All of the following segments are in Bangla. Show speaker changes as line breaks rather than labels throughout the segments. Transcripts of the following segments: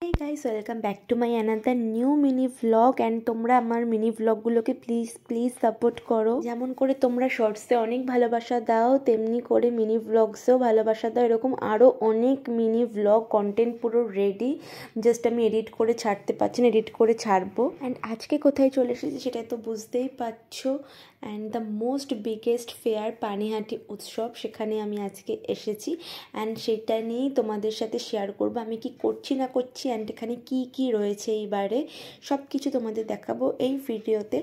Hey guys, welcome back to my another new mini vlog and তোমরা আমার মিনি ভ্লগগুলোকে প্লিজ সাপোর্ট করো। যেমন করে তোমরা শর্টসে অনেক ভালোবাসা দাও তেমনি করে মিনি ভ্লগসেও ভালোবাসা দাও। এরকম আরও অনেক মিনি ভ্লগ কন্টেন্ট পুরো রেডি, জাস্ট আমি এডিট করে ছাড়তে পারছি না, এডিট করে ছাড়বো। অ্যান্ড আজকে কোথায় চলে এসেছি সেটা তো বুঝতেই পারছো। And the most biggest fair Panihati উৎসব, সেখানে আমি আজকে এসেছি অ্যান্ড সেটা নিয়েই তোমাদের সাথে শেয়ার করবো আমি কি করছি না করছি অ্যান্ড এখানে কি রয়েছে এইবারে সব কিছু তোমাদের দেখাবো এই ভিডিওতে।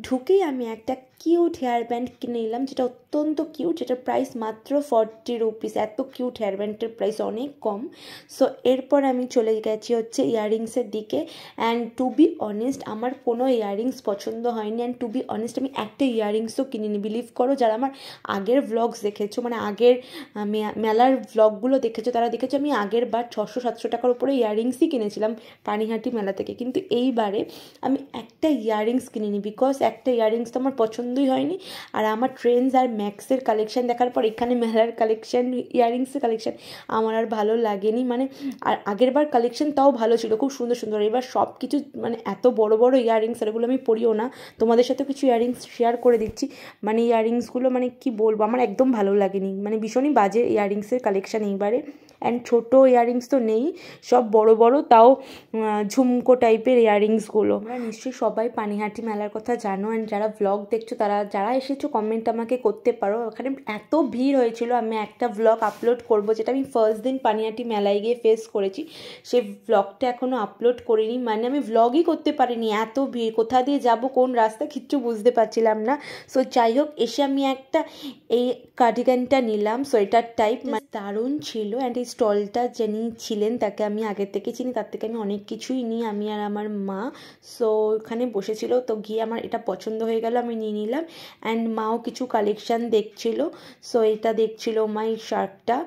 ঢুকেই আমি একটা কিউট হেয়ার ব্যান্ড কিনে নিলাম, যেটা অত্যন্ত কিউট, যেটার প্রাইস মাত্র 40 রুপিস। এত কিউট হেয়ার ব্যান্ডের প্রাইস অনেক কম। সো এরপর আমি চলে গেছি হচ্ছে ইয়াররিংসের দিকে। অ্যান্ড টু বি অনেস্ট আমার কোনো ইয়াররিংস পছন্দ হয়নি। অ্যান্ড টু বি অনেস্ট আমি একটা ইয়াররিংসও কিনিনি। বিলিভ করো, যারা আমার আগের ভ্লগস দেখেছো, মানে আগের মেলার ভ্লগগুলো দেখেছো, তারা দেখেছো আমি আগের বার 600-700 টাকার উপরে ইয়াররিংসই কিনেছিলাম পানিহাটি মেলা থেকে। কিন্তু এইবারে আমি একটা ইয়াররিংস কিনিনি, বিকজ একটা ইয়াররিংস তো আমার পছন্দই হয়নি। আর আমার ট্রেন্ডস আর ম্যাক্সের কালেকশান দেখার পর এখানে মেলার কালেকশান, ইয়াররিংসের কালেকশান আমার আর ভালো লাগেনি। মানে আর আগের বার কালেকশান তাও ভালো ছিল, খুব সুন্দর সুন্দর। এবার সব কিছু মানে এত বড় বড় ইয়াররিংস, আর এগুলো আমি পরিও না। তোমাদের সাথে কিছু ইয়াররিংস শেয়ার করে দিচ্ছি। মানে ইয়াররিংসগুলো মানে কি বলবো, আমার একদম ভালো লাগেনি, মানে ভীষণই বাজে ইয়াররিংসের কালেকশান এইবারে। অ্যান্ড ছোটো ইয়াররিংস তো নেই, সব বড় বড়, তাও ঝুমকো টাইপের ইয়াররিংসগুলো। আমরা নিশ্চয়ই সবাই পানিহাটি মেলার কথা জানো। অ্যান্ড যারা ভ্লগ দেখছো, যারা এসেছো কমেন্ট আমাকে করতে পারো। ওখানে এত ভিড় হয়েছিল, আমি একটা ভ্লগ আপলোড করব, যেটা আমি ফার্স্ট দিন পানিহাটি মেলায় গিয়ে ফেস করেছি। সেই ভ্লগটা এখনও আপলোড করিনি, মানে আমি ভ্লগই করতে পারিনি, এত ভিড়। কোথা দিয়ে যাব, কোন রাস্তা, কিচ্ছু বুঝতে পারছিলাম না। সো যাই হোক, এসে আমি একটা এই কার্ডিগানটা নিলাম, সোয়েটার টাইপ, মানে দারুণ ছিল। অ্যান্ড এই স্টলটা যিনি ছিলেন তাকে আমি আগে থেকে চিনি, তার থেকে আমি অনেক কিছুই নিই, আমি আর আমার মা। সো ওখানে বসেছিল, তো গিয়ে আমার এটা পছন্দ হয়ে গেল, আমি নিয়ে নিলাম। অ্যান্ড মাও কিছু কালেকশান দেখছিল, সো এটা দেখছিল মা, এই শার্টটা।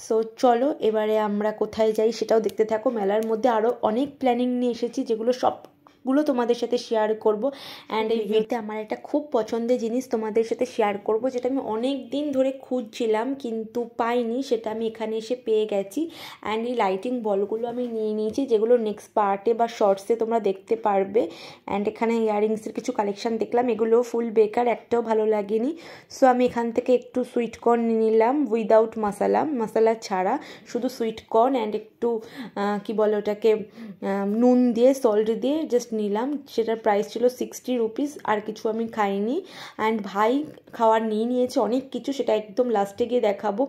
সো চলো এবারে আমরা কোথায় যাই সেটাও দেখতে থাকো। মেলার মধ্যে আরও অনেক প্ল্যানিং নিয়ে এসেছি, যেগুলো সবগুলো তোমাদের সাথে শেয়ার করব। অ্যান্ড এই ভিডিওতে আমার একটা খুব পছন্দের জিনিস তোমাদের সাথে শেয়ার করব, যেটা আমি অনেক দিন ধরে খুঁজছিলাম কিন্তু পাইনি, সেটা আমি এখানে এসে পেয়ে গেছি। অ্যান্ড এই লাইটিং বলগুলো আমি নিয়ে নিয়েছি, যেগুলো নেক্সট পার্টে বা শর্টসে তোমরা দেখতে পারবে। অ্যান্ড এখানে ইয়াররিংসের কিছু কালেকশান দেখলাম, এগুলো ফুল বেকার, একটাও ভালো লাগেনি। সো আমি এখান থেকে একটু সুইট কর্ন নিয়ে নিলাম, উইদাউট মশলা ছাড়া, শুধু সুইট কর্ন অ্যান্ড একটু কি বলে ওটাকে, নুন দিয়ে, সল্ট দিয়ে জাস্ট নিলাম। সেটার প্রাইস ছিল 60 রুপিস। আর কিছু আমি খাইনি। অ্যান্ড ভাই খাওয়ার নিয়েছে অনেক কিছু, সেটা একদম লাস্টে গিয়ে দেখাবো।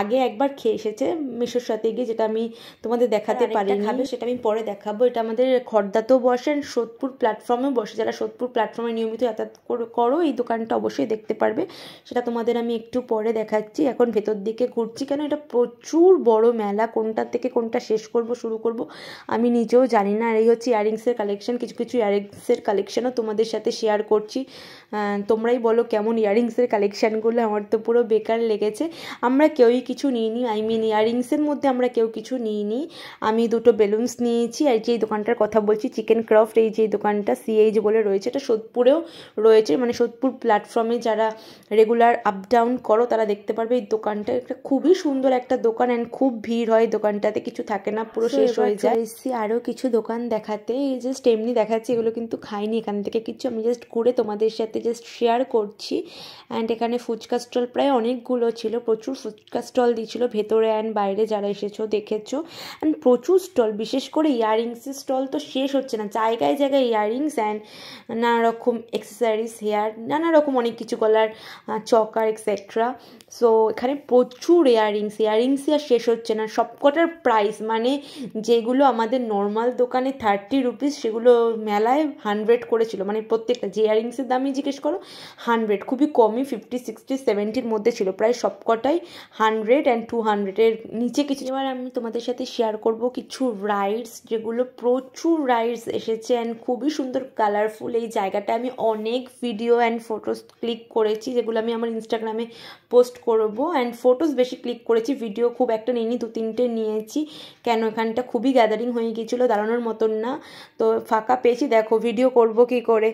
আগে একবার খেয়ে এসেছে মেশোর সাথে গিয়ে, যেটা আমি তোমাদের দেখাতে পারিনি, সেটা আমি পরে দেখাবো। এটা আমাদের খড়দাতেও বসে, সোদপুর প্ল্যাটফর্মেও বসে। যারা সোদপুর প্ল্যাটফর্মে নিয়মিত যাতায়াত করো, এই দোকানটা অবশ্যই দেখতে পারবে। সেটা তোমাদের আমি একটু পরে দেখাচ্ছি। এখন ভেতর দিকে ঘুরছি, কেন এটা প্রচুর বড় মেলা, কোনটা থেকে কোনটা শেষ করব, শুরু করব আমি নিজেও জানি না। আর এই হচ্ছে ইয়াররিংসের কালেকশন, কিছু ইয়াররিংসের কালেকশনও তোমাদের সাথে শেয়ার করছি। তোমরাই বলো কেমন ইয়াররিংসের কালেকশানগুলো। আমার তো পুরো বেকার লেগেছে। আমরা কেউই কিছু নিইনি, ইয়াররিংসের মধ্যে আমরা কেউ কিছু নিইনি। আমি দুটো বেলুনস নিয়েছি। আর যে দোকানটার কথা বলছি, চিকেন ক্রাফট, এই যে দোকানটা CH বলে রয়েছে, এটা সোদপুরেও রয়েছে। মানে সোদপুর প্ল্যাটফর্মে যারা রেগুলার আপ ডাউন করো তারা দেখতে পারবে এই দোকানটা। একটা খুবই সুন্দর একটা দোকান, অ্যান্ড খুব ভিড় হয় দোকানটাতে, কিছু থাকে না, পুরো শেষ হয়ে যায়। এসছি আরও কিছু দোকান দেখাতে, জাস্ট এমনি দেখাচ্ছি, এগুলো কিন্তু খাইনি এখান থেকে কিছু, আমি জাস্ট ঘুরে তোমাদের সাথে জাস্ট শেয়ার করছি। অ্যান্ড এখানে ফুচকা স্টল প্রায় অনেকগুলো ছিল, প্রচুর ফুচকা স্টল দিয়েছিল ভেতরে অ্যান্ড বাইরে, যারা এসেছো দেখেছো। অ্যান্ড প্রচুর স্টল, বিশেষ করে ইয়াররিংসের স্টল তো শেষ হচ্ছে না, জায়গায় জায়গায় ইয়াররিংস অ্যান্ড নানা রকম অ্যাক্সেসরিজ, হেয়ার, নানা রকম অনেক কিছু, গলার চকার এক্সেট্রা। সো এখানে প্রচুর ইয়াররিংসই আর শেষ হচ্ছে না। সবকটার প্রাইস, মানে যেগুলো আমাদের নর্মাল দোকানে 30 রুপিস, সেগুলো মেলায় 100 করেছিল। মানে প্রত্যেকটা, যে ইয়াররিংসের দামই জিজ্ঞেস করো 100, খুবই কমই 50, 60, 70-র মধ্যে ছিল। প্রায় সবকটাই 100 অ্যান্ড 200-এর নিচে কিছু। এবার আমি তোমাদের সাথে শেয়ার করব কিছু রাইডস, যেগুলো প্রচুর রাইডস এসেছে অ্যান্ড খুবই সুন্দর, কালারফুল। এই জায়গাটা আমি অনেক ভিডিও অ্যান্ড ফটোস ক্লিক করেছি, যেগুলো আমি আমার ইনস্টাগ্রামে পোস্ট করবো। অ্যান্ড ফটোস বেশি ক্লিক করেছি, ভিডিও খুব একটা নিইনি, 2-3টে নিয়েছি। কেন, এখানটা খুবই গ্যাদারিং হয়ে গিয়েছিলো, দাঁড়ানোর মতন না। তো ফাঁকা পেয়েছি, দেখো ভিডিও করব কি করে।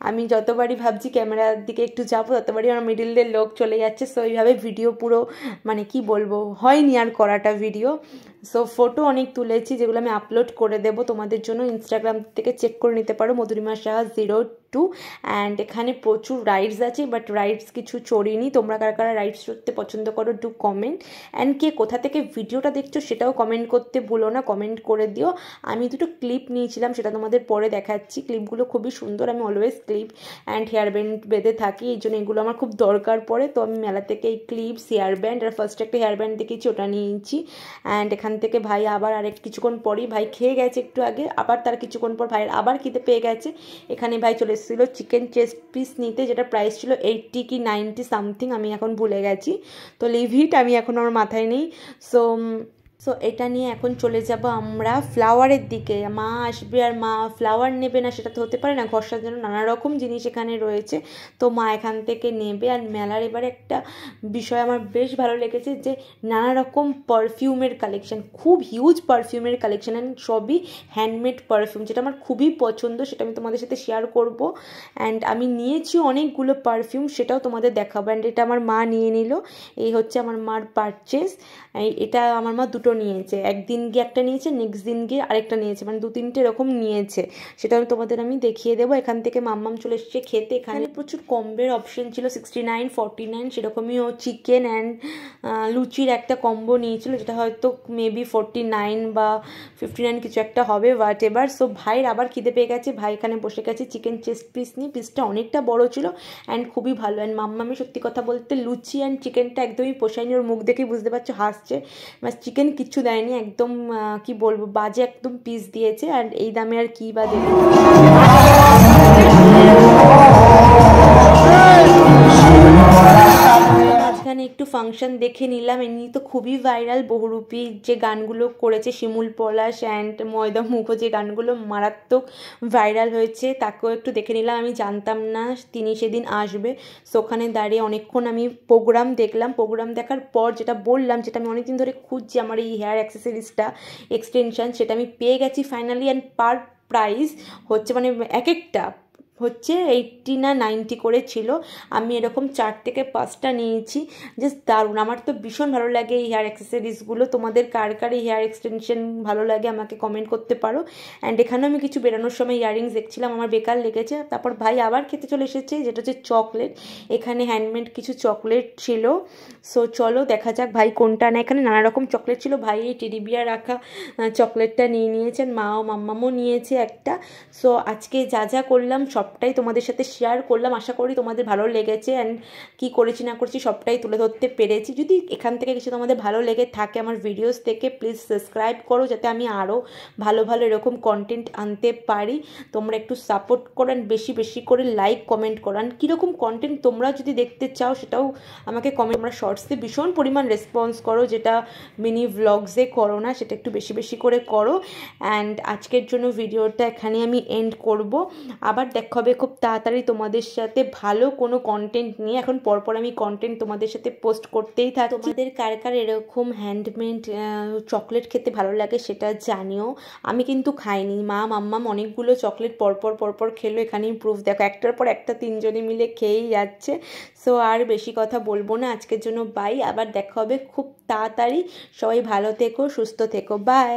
আমি যতবারই ভাবছি ক্যামেরার দিকে একটু যাবো, ততবারই আমার মিডিলের লোক চলে যাচ্ছে। সো এইভাবে ভিডিও পুরো, মানে কি বলবো, হয়নি আর করাটা ভিডিও। সো ফটো অনেক তুলেছি, যেগুলো আমি আপলোড করে দেবো তোমাদের জন্য, ইনস্টাগ্রাম থেকে চেক করে নিতে পারো, মধুরিমা সাহা 02। অ্যান্ড এখানে প্রচুর রাইডস আছে, বাট রাইডস কিছু চড়িনি। তোমরা কারা কারা রাইডস চড়তে পছন্দ করো ডু কমেন্ট, অ্যান্ড কে কোথা থেকে ভিডিওটা দেখছো সেটাও কমেন্ট করতে ভুলো না, কমেন্ট করে দিও। আমি দুটো ক্লিপ নিয়েছিলাম, সেটা তোমাদের পরে দেখাচ্ছি। ক্লিপগুলো খুবই সুন্দর, আমি always clip and hair band বেঁধে থাকি, এই জন্য এগুলো আমার খুব দরকার পড়ে। তো আমি মেলা থেকে এই ক্লিপস, হেয়ার ব্যান্ড, আর ফার্স্ট একটা হেয়ার ব্যান্ড দেখেছি, ওটা নিয়েছি। অ্যান্ড এখান থেকে ভাই আবার আরেক কিছুক্ষণ পরই, ভাই খেয়ে গেছে একটু আগে, আবার তার কিছুক্ষণ পর ভাইয়ের আবার খিদে পেয়ে গেছে। এখানে ভাই চলে এসেছিলো চিকেন চেস্ট পিস নিতে, যেটা প্রাইস ছিল 80 কি 90 সামথিং, আমি এখন ভুলে গেছি। তো লিভ ইট, আমি এখন আমার মাথায় নেই। সো এটা নিয়ে এখন চলে যাব আমরা ফ্লাওয়ারের দিকে। মা আসবে আর মা ফ্লাওয়ার নেবে না সেটা তো হতে পারে না, ঘর সাজানোর নানা রকম জিনিস এখানে রয়েছে, তো মা এখান থেকে নেবে। আর মেলার এবারে একটা বিষয় আমার বেশ ভালো লেগেছে, যে নানা রকম পারফিউমের কালেকশান, খুব হিউজ পারফিউমের কালেকশান, অ্যান্ড সবই হ্যান্ডমেড পারফিউম, যেটা আমার খুবই পছন্দ, সেটা আমি তোমাদের সাথে শেয়ার করব। অ্যান্ড আমি নিয়েছি অনেকগুলো পারফিউম, সেটাও তোমাদের দেখাবো। অ্যান্ড এটা আমার মা নিয়ে নিল, এই হচ্ছে আমার মার পারচেস। এটা আমার মা দুটো নিয়েছে, একদিন গিয়ে একটা নিয়েছে, নেক্সট দিন গিয়ে আরেকটা নিয়েছে, মানে 2-3টে এরকম নিয়েছে, সেটা তোমাদের আমি দেখিয়ে দেবো। এখান থেকে মাম্মাম চলে এসেছে খেতে। এখানে প্রচুর কম্বের অপশন ছিল, 69, 49, সেরকমই ও চিকেন অ্যান্ড লুচির একটা কম্বো নিয়েছিল, যেটা হয়তো মেবি 49 বা 59 কিছু একটা হবে, হোয়াট এভার। সো ভাইয়ের আবার খিদে পেয়ে গেছে, ভাই এখানে বসে গেছে চিকেন চেস্ট পিস নিয়ে, পিসটা অনেকটা বড় ছিল অ্যান্ড খুবই ভালো। অ্যান্ড মাম্মামি সত্যি কথা বলতে লুচি অ্যান্ড চিকেনটা একদমই পোষায়নি, ওর মুখ দেখেই বুঝতে পারছো হাসছে, চিকেন কিচ্ছু দেয়নি, একদম কি বলবো বাজে একদম পিস দিয়েছে। আর এই দামে আর কি বা দেবে। মাঝখানে একটু ফাংশন দেখে নিলাম, এমনি তো খুবই ভাইরাল বহুরূপী যে গানগুলো করেছে শিমুল পলাশ অ্যান্ড ময়দা মুখো, যে গানগুলো মারাত্মক ভাইরাল হয়েছে, তাকেও একটু দেখে নিলাম। আমি জানতাম না তিনি সেদিন আসবে, সো ওখানে দাঁড়িয়ে অনেকক্ষণ আমি প্রোগ্রাম দেখলাম। প্রোগ্রাম দেখার পর যেটা বললাম, যেটা আমি অনেকদিন ধরে খুঁজছি, আমার এই হেয়ার অ্যাক্সেসরিজটা এক্সটেনশন, সেটা আমি পেয়ে গেছি ফাইনালি। অ্যান্ড পার প্রাইস হচ্ছে, মানে এক একটা হচ্ছে 80 না 90 করে ছিল। আমি এরকম 4 থেকে 5টা নিয়েছি, জাস্ট দারুণ। আমার তো ভীষণ ভালো লাগে এই হেয়ার অ্যাক্সেসরিজগুলো। তোমাদের কার কার এই হেয়ার এক্সটেনশন ভালো লাগে আমাকে কমেন্ট করতে পারো। অ্যান্ড এখানেও আমি কিছু বেরোনোর সময় ইয়াররিংস দেখছিলাম, আমার বেকার লেগেছে। তারপর ভাই আবার খেতে চলে এসেছে, যেটা হচ্ছে চকলেট। এখানে হ্যান্ডমেড কিছু চকলেট ছিল, সো চলো দেখা যাক ভাই কোনটা নেয়। এখানে নানা রকম চকলেট ছিল, ভাই এই টেডি বিয়ার রাখা চকলেটটা নিয়ে নিয়েছেন, মা ও মাম্মামও নিয়েছে একটা। সো আজকে যা যা করলাম সবটাই তোমাদের সাথে শেয়ার করলাম, আশা করি তোমাদের ভালো লেগেছে। অ্যান্ড কী করেছি না করেছি সবটাই তুলে ধরতে পেরেছি। যদি এখান থেকে কিছু তোমাদের ভালো লেগে থাকে আমার ভিডিওস থেকে, প্লিজ সাবস্ক্রাইব করো, যাতে আমি আরও ভালো ভালো এরকম কন্টেন্ট আনতে পারি। তোমরা একটু সাপোর্ট করো, অ্যান্ড বেশি বেশি করে লাইক কমেন্ট করো। অ্যান্ড কীরকম কন্টেন্ট তোমরা যদি দেখতে চাও সেটাও আমাকে কমেন্ট। তোমরা শর্টসে ভীষণ পরিমাণ রেসপন্স করো, যেটা মিনি ভ্লগসে করো না, সেটা একটু বেশি বেশি করে করো। অ্যান্ড আজকের জন্য ভিডিওটা এখানে আমি এন্ড করব, আবার দেখা হবে খুব তাড়াতাড়ি তোমাদের সাথে ভালো কোনো কন্টেন্ট নিয়ে। এখন পরপর আমি কন্টেন্ট তোমাদের সাথে পোস্ট করতেই থাকি। তোমাদের কার কার এরকম হ্যান্ডমেড চকলেট খেতে ভালো লাগে সেটা জানিও। আমি কিন্তু খাইনি, মা মাম্মাম অনেকগুলো চকলেট পরপর খেলো, এখানেই প্রুফ দেখো, একটার পর একটা তিনজনে মিলে খেয়েই যাচ্ছে। সো আর বেশি কথা বলবো না, আজকের জন্য বাই, আবার দেখা হবে খুব তাড়াতাড়ি। সবাই ভালো থেকো, সুস্থ থেকো, বাই।